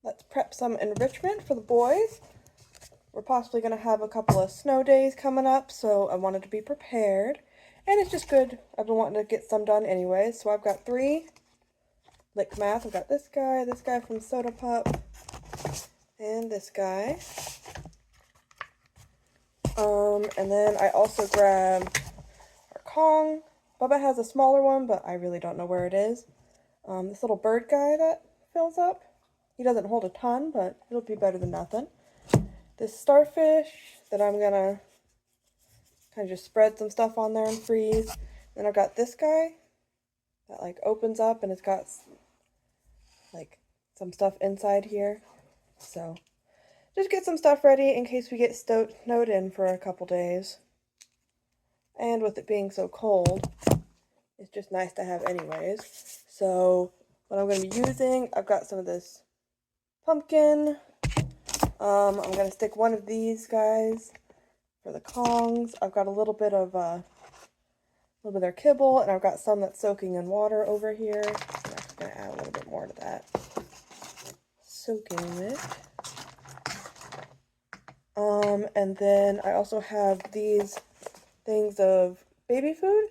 let's prep some enrichment for the boys. We're possibly going to have a couple of snow days coming up, so I wanted to be prepared. And it's just good. I've been wanting to get some done anyway. So I've got 3 lick math. I've got this guy from Soda Pup, and this guy. And then I also grabbed our Kong. Bubba has a smaller one, but I really don't know where it is. This little bird guy that fills up. He doesn't hold a ton, but it'll be better than nothing. This starfish that I'm gonna kind of just spread some stuff on there and freeze. Then I've got this guy that like opens up and it's got like some stuff inside here. So just get some stuff ready in case we get snowed in for a couple days. And with it being so cold, it's just nice to have anyways. So what I'm going to be using, I've got some of this pumpkin. I'm going to stick one of these guys for the Kongs. I've got a little bit of their kibble, and I've got some that's soaking in water over here. I'm actually going to add a little bit more to that. Soaking it. And then I also have these things of baby food.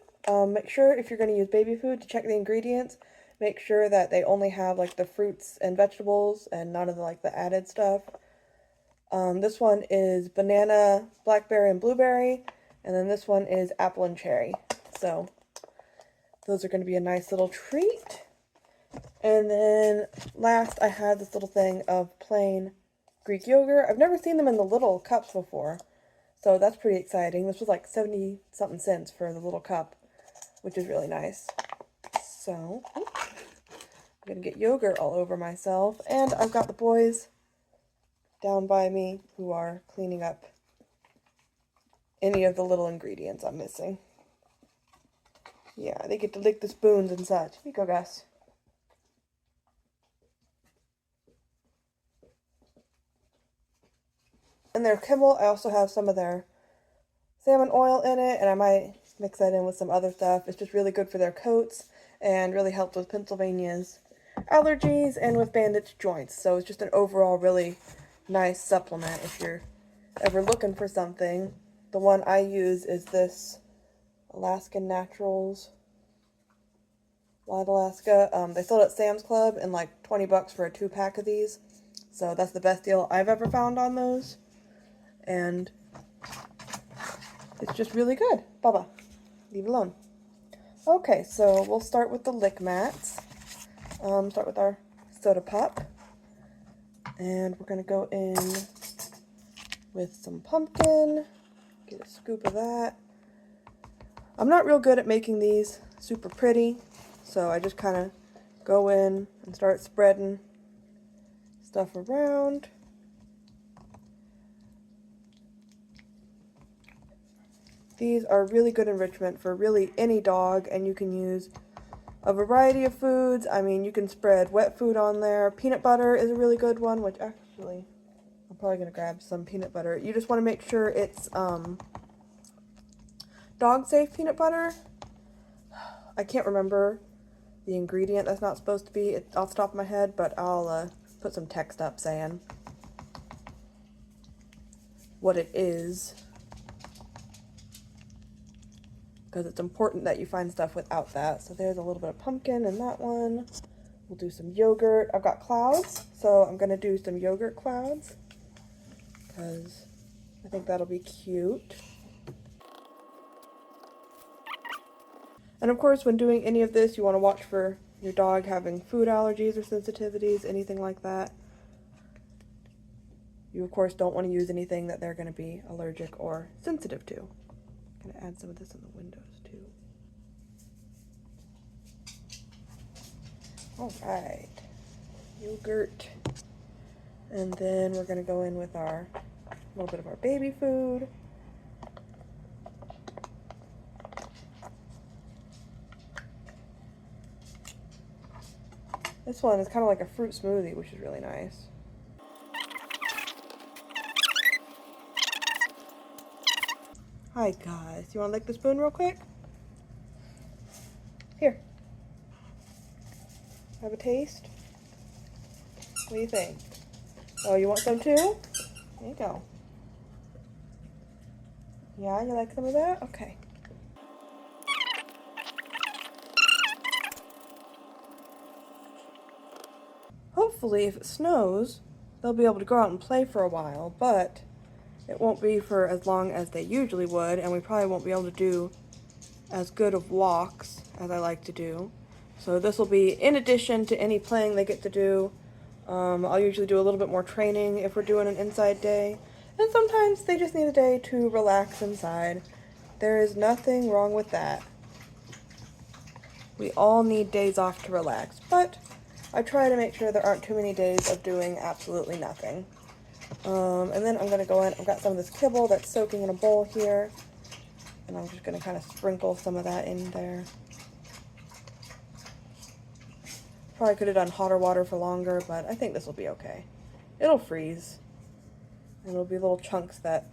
Make sure if you're going to use baby food to check the ingredients. Make sure that they only have like the fruits and vegetables and none of the added stuff. This one is banana, blackberry, and blueberry. And then this one is apple and cherry. So those are going to be a nice little treat. And then last I had this little thing of plain Greek yogurt. I've never seen them in the little cups before. So that's pretty exciting. This was like 70 something cents for the little cup, which is really nice. So I'm going to get yogurt all over myself. And I've got the boys down by me who are cleaning up any of the little ingredients I'm missing. Yeah, they get to lick the spoons and such. Here you go, guys. In their kibble, I also have some of their salmon oil in it, and I might mix that in with some other stuff. It's just really good for their coats and really helps with Pennsylvania's allergies and with bandaged joints. So it's just an overall really nice supplement if you're ever looking for something. The one I use is this Alaskan Naturals Wild Alaska. They sold at Sam's Club in like 20 bucks for a 2-pack of these. So that's the best deal I've ever found on those. And it's just really good. Baba, leave it alone. Okay, so we'll start with the lick mats. Start with our Soda Pop. And we're going to go in with some pumpkin. Get a scoop of that. I'm not real good at making these super pretty, so I just kind of go in and start spreading stuff around. These are really good enrichment for really any dog, and you can use a variety of foods. I mean, you can spread wet food on there. Peanut butter is a really good one, which actually I'm probably going to grab some peanut butter. You just want to make sure it's dog-safe peanut butter. I can't remember the ingredient that's not supposed to be off the top of my head, but I'll put some text up saying what it is, because it's important that you find stuff without that. So there's a little bit of pumpkin in that one. We'll do some yogurt. I've got clouds, so I'm going to do some yogurt clouds because I think that'll be cute. And of course, when doing any of this, you want to watch for your dog having food allergies or sensitivities, anything like that. You, of course, don't want to use anything that they're going to be allergic or sensitive to. I'm going to add some of this in the windows, too. All right. Yogurt. And then we're going to go in with our little bit of our baby food. This one is kind of like a fruit smoothie, which is really nice. Hi guys, you want to lick the spoon real quick? Here. Have a taste? What do you think? Oh, you want some too? There you go. Yeah, you like some of that? Okay. Hopefully, if it snows, they'll be able to go out and play for a while, but it won't be for as long as they usually would, and we probably won't be able to do as good of walks as I like to do. So this will be in addition to any playing they get to do. I'll usually do a little bit more training if we're doing an inside day, and sometimes they just need a day to relax inside. There is nothing wrong with that. We all need days off to relax, but I try to make sure there aren't too many days of doing absolutely nothing. And then I'm going to go in, I've got some of this kibble that's soaking in a bowl here, and I'm just going to kind of sprinkle some of that in there. Probably could have done hotter water for longer, but I think this will be okay. It'll freeze. And it'll be little chunks that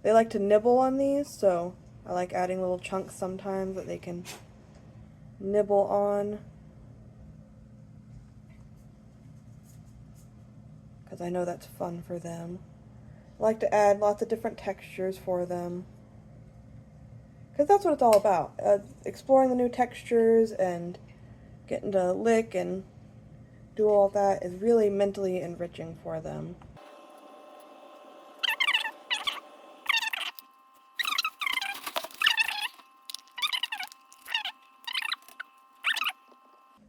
they like to nibble on these, so I like adding little chunks sometimes that they can nibble on. Because I know that's fun for them. I like to add lots of different textures for them. Because that's what it's all about. Exploring the new textures and getting to lick and do all that is really mentally enriching for them.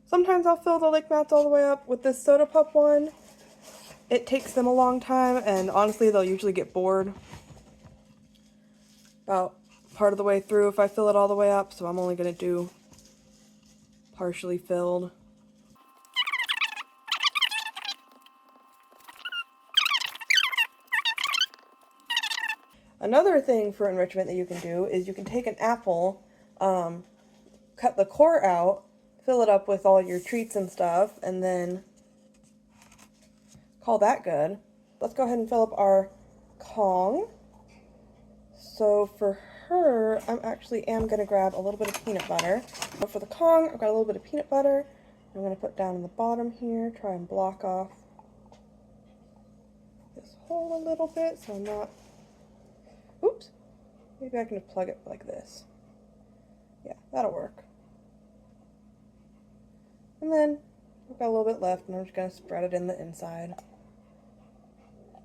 Sometimes I'll fill the lick mats all the way up. With this Soda Pup one, it takes them a long time, and honestly they'll usually get bored about part of the way through if I fill it all the way up, so I'm only going to do partially filled. Another thing for enrichment that you can do is you can take an apple, cut the core out, fill it up with all your treats and stuff, and then call that good. Let's go ahead and fill up our Kong. So for her, I actually am going to grab a little bit of peanut butter. But for the Kong, I've got a little bit of peanut butter. I'm going to put down in the bottom here, try and block off this hole a little bit so I'm not... Oops. Maybe I can plug it like this. Yeah, that'll work. And then I've got a little bit left, and I'm just going to spread it in the inside.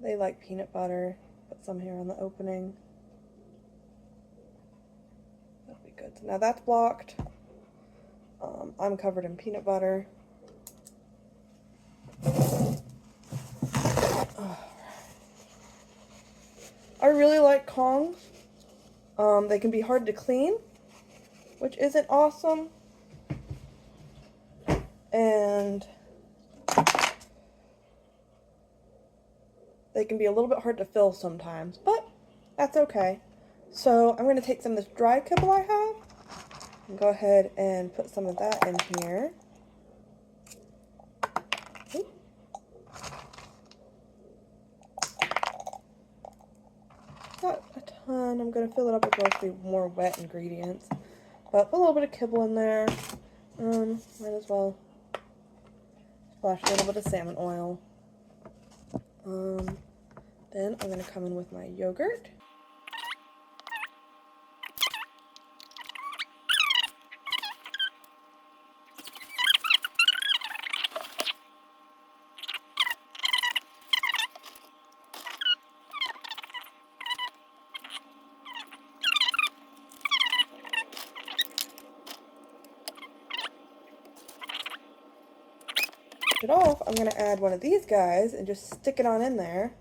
They like peanut butter. Put some here on the opening. That'll be good. So now that's blocked. I'm covered in peanut butter. I really like Kongs. They can be hard to clean, which isn't awesome. And they can be a little bit hard to fill sometimes, but that's okay. So I'm going to take some of this dry kibble I have and go ahead and put some of that in here. Not a ton. I'm going to fill it up with mostly more wet ingredients, but put a little bit of kibble in there. Might as well splash a little bit of salmon oil. Then I'm going to come in with my yogurt. It off, I'm going to add one of these guys and just stick it on in there.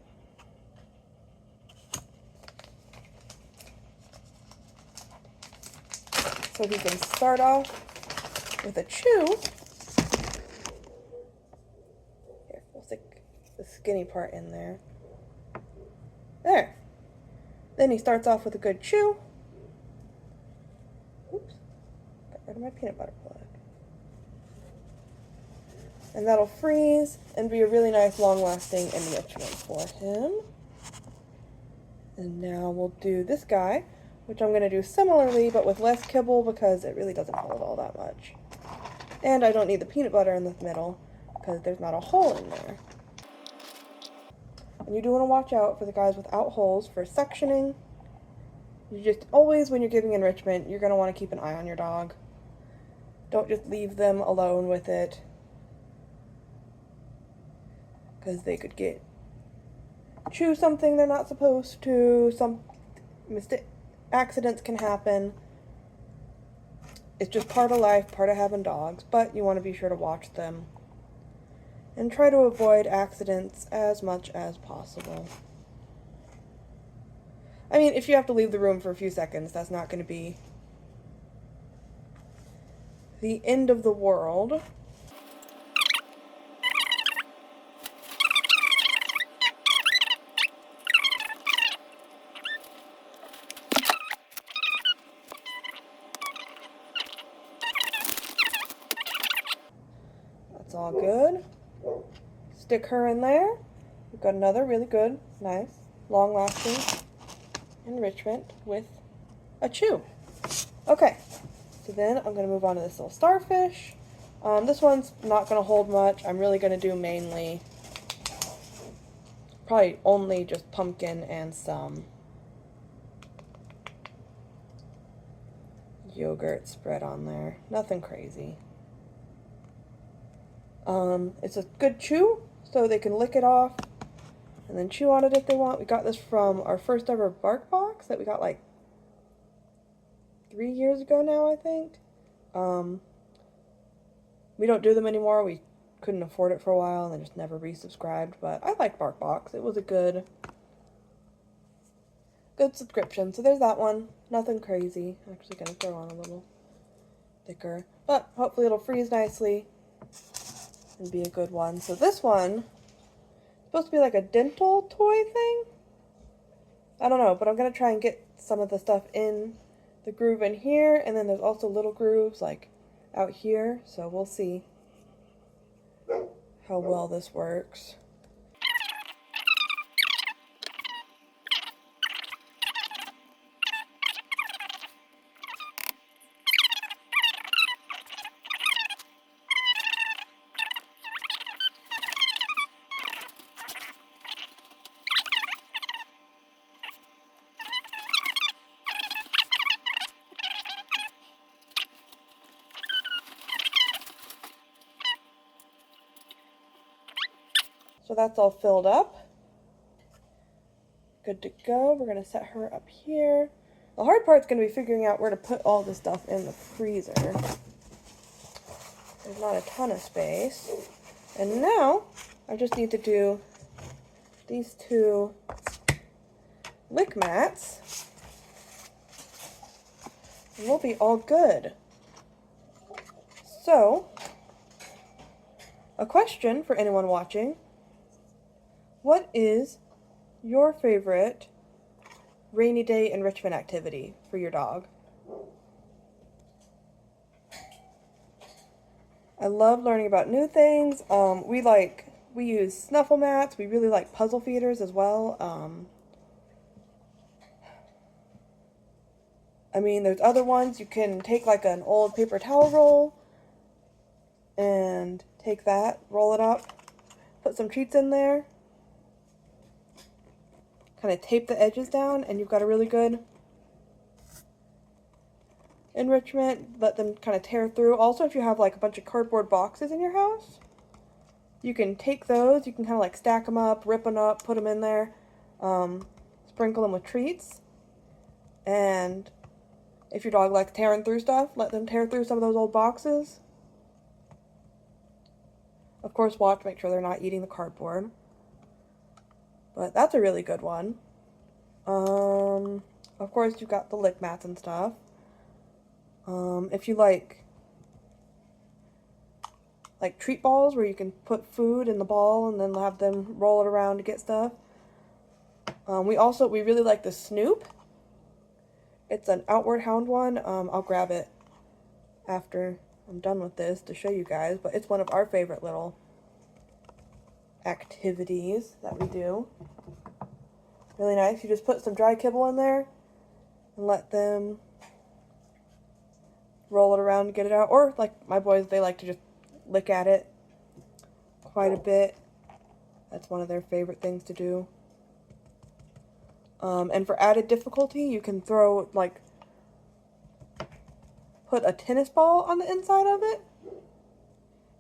So he can start off with a chew. Here, we'll stick the skinny part in there. There. Then he starts off with a good chew. Oops. Got rid of my peanut butter plug. And that'll freeze and be a really nice long-lasting enrichment for him. And now we'll do this guy, which I'm going to do similarly but with less kibble because it really doesn't hold all that much. And I don't need the peanut butter in the middle because there's not a hole in there. And you do want to watch out for the guys without holes for sectioning. You just always, when you're giving enrichment, you're going to want to keep an eye on your dog. Don't just leave them alone with it, because they could chew something they're not supposed to. Some accidents can happen. It's just part of life, part of having dogs, but you want to be sure to watch them and try to avoid accidents as much as possible. I mean, if you have to leave the room for a few seconds, that's not going to be the end of the world. That's all good. Stick her in there. We've got another really good, nice, long-lasting enrichment with a chew. Okay, so then I'm going to move on to this little starfish. This one's not going to hold much. I'm really going to do mainly, probably only just pumpkin and some yogurt spread on there. Nothing crazy. It's a good chew, so they can lick it off and then chew on it if they want. We got this from our first ever bark box that we got like 3 years ago now, I think. We don't do them anymore. We couldn't afford it for a while and then just never resubscribed, but I like BarkBox. It was a good subscription. So there's that one. Nothing crazy. I'm actually going to throw on a little thicker, but hopefully it'll freeze nicely and be a good one. So this one is supposed to be like a dental toy thing. I don't know, but I'm going to try and get some of the stuff in the groove in here, and then there's also little grooves like out here, so we'll see how well this works. So that's all filled up. Good to go. We're going to set her up here. The hard part's going to be figuring out where to put all this stuff in the freezer. There's not a ton of space. And now, I just need to do these two lick mats. And we'll be all good. So, a question for anyone watching. What is your favorite rainy day enrichment activity for your dog? I love learning about new things. We use snuffle mats. We really like puzzle feeders as well. I mean, there's other ones. You can take like an old paper towel roll and take that, roll it up, put some treats in there, kind of tape the edges down, and you've got a really good enrichment. Let them kind of tear through. Also, if you have like a bunch of cardboard boxes in your house, you can take those, you can kind of like stack them up, rip them up, put them in there, sprinkle them with treats, and if your dog likes tearing through stuff, let them tear through some of those old boxes. Of course, make sure they're not eating the cardboard. But that's a really good one. Of course, you've got the lick mats and stuff. If you like treat balls where you can put food in the ball and then have them roll it around to get stuff. We really like the Snoop. It's an Outward Hound one. I'll grab it after I'm done with this to show you guys, but it's one of our favorite little activities that we do. Really nice. You just put some dry kibble in there and let them roll it around and get it out. Or like my boys, they like to just lick at it quite a bit. That's one of their favorite things to do. And for added difficulty, you can throw, like, put a tennis ball on the inside of it.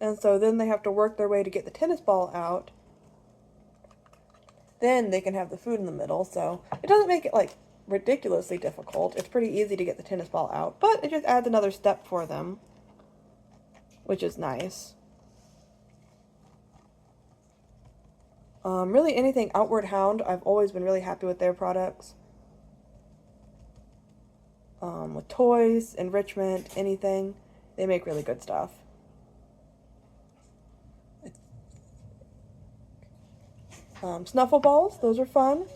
And so then they have to work their way to get the tennis ball out. Then they can have the food in the middle. So it doesn't make it, like, ridiculously difficult. It's pretty easy to get the tennis ball out. But it just adds another step for them, which is nice. Really anything Outward Hound, I've always been really happy with their products. With toys, Enrichment, anything, they make really good stuff. Snuffle balls, those are fun.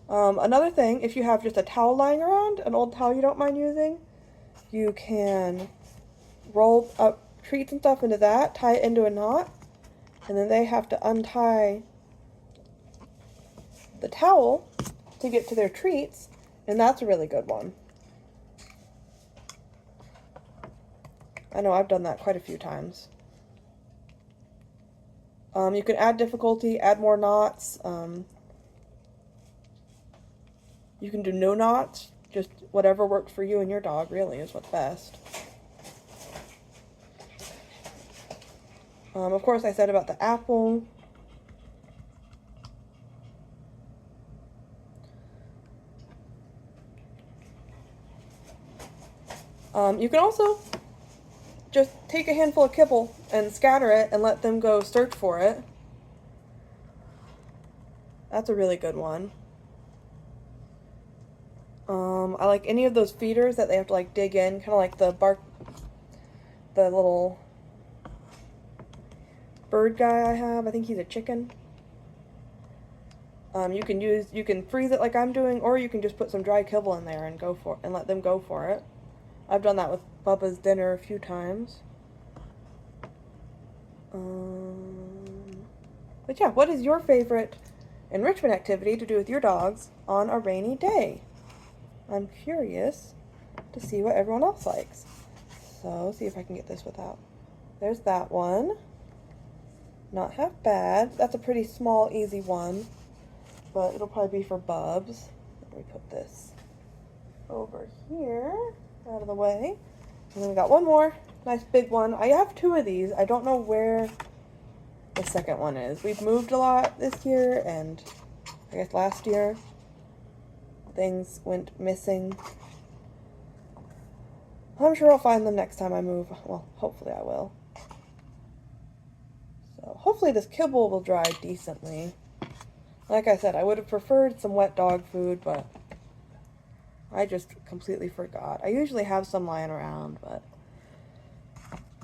Another thing, if you have just a towel lying around, an old towel you don't mind using, you can roll up treats and stuff into that, tie it into a knot, and then they have to untie the towel to get to their treats, and that's a really good one. I know I've done that quite a few times. You can add difficulty, add more knots. You can do no knots, just whatever works for you and your dog, really, is what's best. Of course, I said about the apple. You can also just take a handful of kibble and scatter it and let them go search for it. That's a really good one. I like any of those feeders that they have to like dig in, kind of like the little bird guy I have. I think he's a chicken. You can freeze it like I'm doing, or you can just put some dry kibble in there and let them go for it. I've done that with Bubba's dinner a few times. But yeah, what is your favorite enrichment activity to do with your dogs on a rainy day? I'm curious to see what everyone else likes. So, see if I can get this without. There's that one. Not half bad. That's a pretty small, easy one. But it'll probably be for Bubs. Let me put this over here, out of the way. And then we got one more. Nice big one. I have two of these. I don't know where the second one is. We've moved a lot this year, and I guess last year things went missing. I'm sure I'll find them next time I move. Well, hopefully I will. So hopefully this kibble will dry decently. Like I said, I would have preferred some wet dog food, but I just completely forgot. I usually have some lying around, but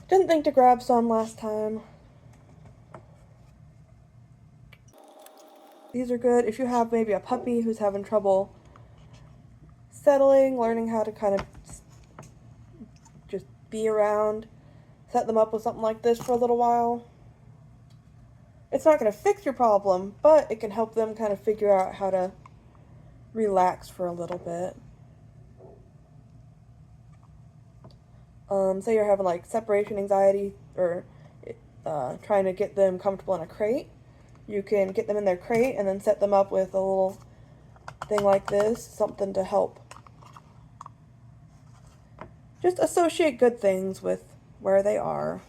didn't think to grab some last time. These are good if you have maybe a puppy who's having trouble settling, learning how to kind of just be around. Set them up with something like this for a little while. It's not going to fix your problem, but it can help them kind of figure out how to relax for a little bit. Say you're having like separation anxiety or trying to get them comfortable in a crate. You can get them in their crate and then set them up with a little thing like this, something to help just associate good things with where they are.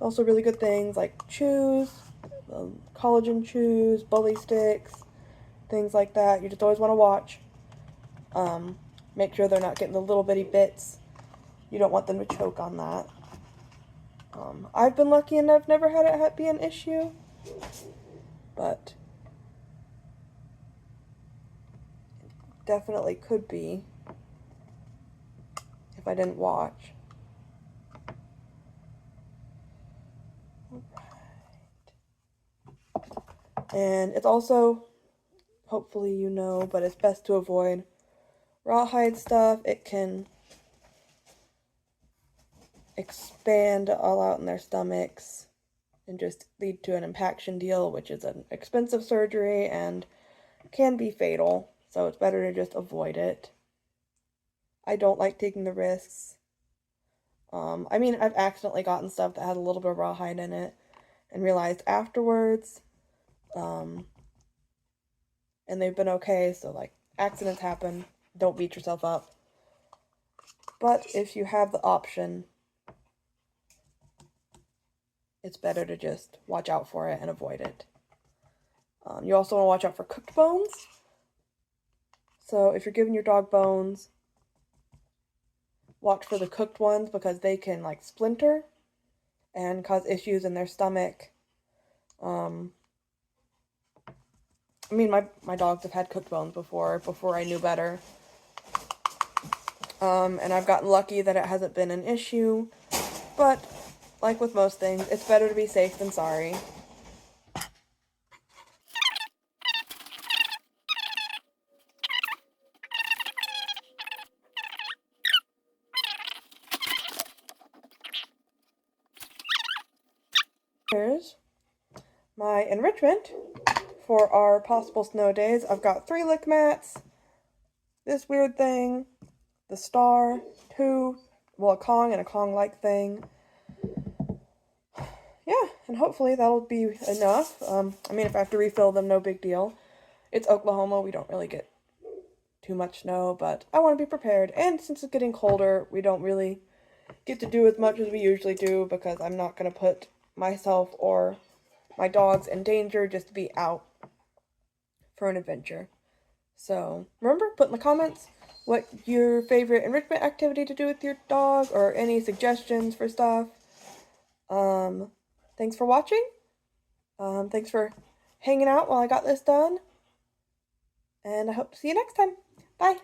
Also really good things like chews, collagen chews, bully sticks, things like that. You just always want to watch. Make sure they're not getting the little bitty bits. You don't want them to choke on that. I've been lucky and I've never had it be an issue, but definitely could be if I didn't watch. And it's also, hopefully you know, but it's best to avoid rawhide stuff. It can expand all out in their stomachs and just lead to an impaction deal, which is an expensive surgery and can be fatal. So it's better to just avoid it. I don't like taking the risks. I mean, I've accidentally gotten stuff that had a little bit of rawhide in it and realized afterwards And they've been okay, so like accidents happen. Don't beat yourself up. But if you have the option, it's better to just watch out for it and avoid it. You also want to watch out for cooked bones. So if you're giving your dog bones, watch for the cooked ones because they can like splinter and cause issues in their stomach. I mean, my dogs have had cooked bones before I knew better. And I've gotten lucky that it hasn't been an issue. But, like with most things, it's better to be safe than sorry. Here's my enrichment for our possible snow days. I've got 3 lick mats, this weird thing, the star, 2, well, a Kong and a Kong-like thing. Yeah, and hopefully that'll be enough. I mean, if I have to refill them, no big deal. It's Oklahoma, we don't really get too much snow, but I want to be prepared. And since it's getting colder, we don't really get to do as much as we usually do because I'm not going to put myself or my dogs in danger just to be out for an adventure. So remember, put in the comments what your favorite enrichment activity to do with your dog or any suggestions for stuff. Thanks for watching. Thanks for hanging out while I got this done. And I hope to see you next time. Bye.